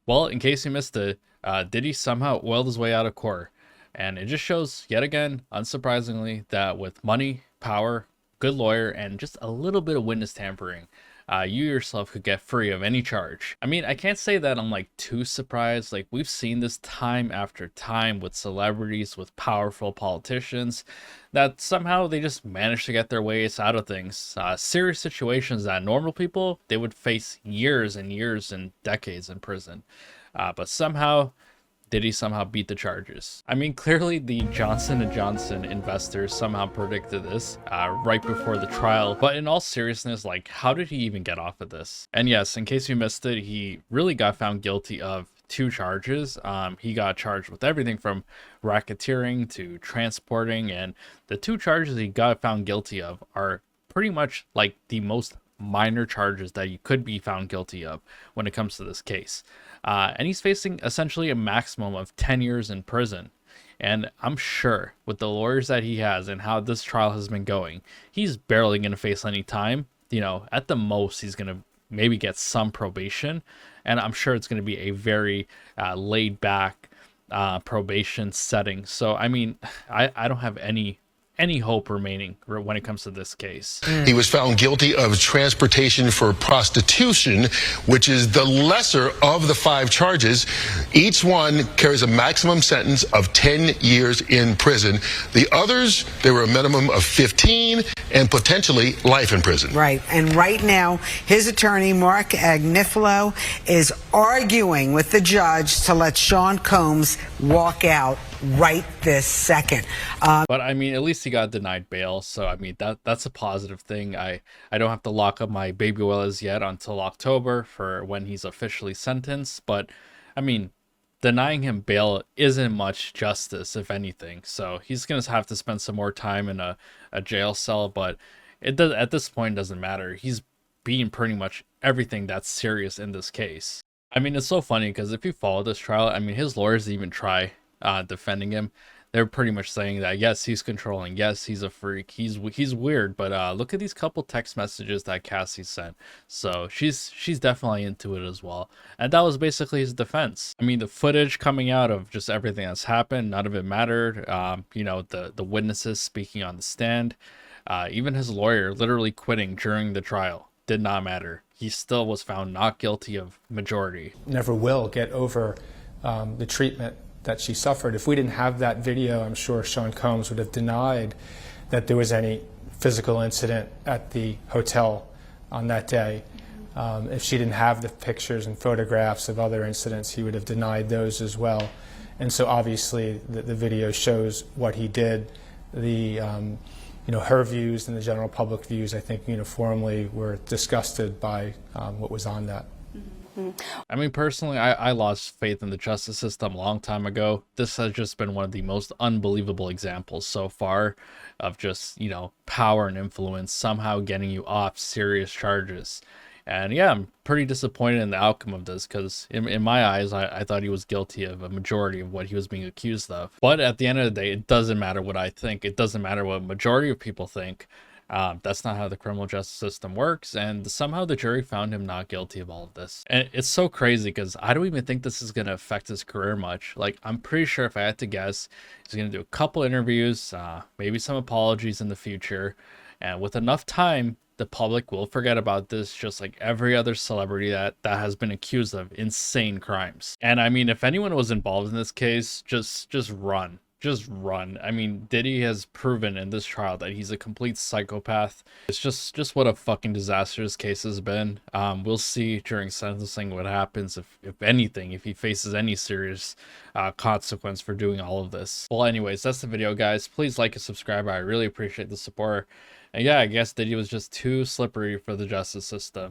Well, in case you missed it, Diddy somehow oiled his way out of court. And it just shows, yet again, unsurprisingly, that with money, power, good lawyer, and just a little bit of witness tampering, you yourself could get free of any charge. I mean, I can't say that I'm like too surprised. Like, we've seen this time after time with celebrities, with powerful politicians, that somehow they just manage to get their ways out of things. Serious situations that normal people, they would face years and years and decades in prison. But somehow did he somehow beat the charges? I mean, clearly the Johnson & Johnson investors somehow predicted this right before the trial. But in all seriousness, like, how did he even get off of this? And yes, in case you missed it, he really got found guilty of 2 charges. He got charged with everything from racketeering to transporting, and the 2 charges he got found guilty of are pretty much like the most minor charges that you could be found guilty of when it comes to this case. And he's facing essentially a maximum of 10 years in prison. And I'm sure with the lawyers that he has and how this trial has been going, he's barely going to face any time. You know, at the most, he's going to maybe get some probation. And I'm sure it's going to be a very laid back probation setting. So, I mean, I don't have any hope remaining when it comes to this case. He was found guilty of transportation for prostitution, which is the lesser of the 5 charges. Each one carries a maximum sentence of 10 years in prison. The others, there were a minimum of 15 and potentially life in prison. Right. And right now, his attorney, Mark Agnifilo, is arguing with the judge to let Sean Combs walk out right this second. But I mean, at least he got denied bail, so I mean that's a positive thing. I don't have to lock up my baby oil as yet until October for when he's officially sentenced. But I mean, denying him bail isn't much justice, if anything. So he's gonna have to spend some more time in a jail cell. But it does, at this point, doesn't matter. He's being pretty much everything that's serious in this case. I mean, it's so funny because if you follow this trial, I mean, his lawyers didn't even try defending him. They're pretty much saying that yes, he's controlling, yes, he's a freak, he's weird, but look at these couple text messages that Cassie sent. So she's definitely into it as well, and that was basically his defense. I mean, the footage coming out of just everything that's happened, none of it mattered. You know, the witnesses speaking on the stand, even his lawyer literally quitting during the trial did not matter. He still was found not guilty of majority. Never will get over the treatment that she suffered. If we didn't have that video, I'm sure Sean Combs would have denied that there was any physical incident at the hotel on that day. If she didn't have the pictures and photographs of other incidents, he would have denied those as well. And so obviously the video shows what he did. The you know, her views and the general public views, I think, uniformly were disgusted by what was on that. I mean, personally, I lost faith in the justice system a long time ago. This has just been one of the most unbelievable examples so far of just, you know, power and influence somehow getting you off serious charges. And yeah, I'm pretty disappointed in the outcome of this because in my eyes, I thought he was guilty of a majority of what he was being accused of. But at the end of the day, it doesn't matter what I think. It doesn't matter what majority of people think. That's not how the criminal justice system works, and somehow the jury found him not guilty of all of this. And it's so crazy because I don't even think this is going to affect his career much. Like, I'm pretty sure if I had to guess, he's going to do a couple interviews, maybe some apologies in the future, and with enough time, the public will forget about this, just like every other celebrity that has been accused of insane crimes. And I mean, if anyone was involved in this case, just run. Just run. I mean, Diddy has proven in this trial that he's a complete psychopath. It's just what a fucking disaster this case has been. We'll see during sentencing what happens, if anything, if he faces any serious consequence for doing all of this. Well, anyways, that's the video, guys. Please like and subscribe. I really appreciate the support. And yeah, I guess Diddy was just too slippery for the justice system.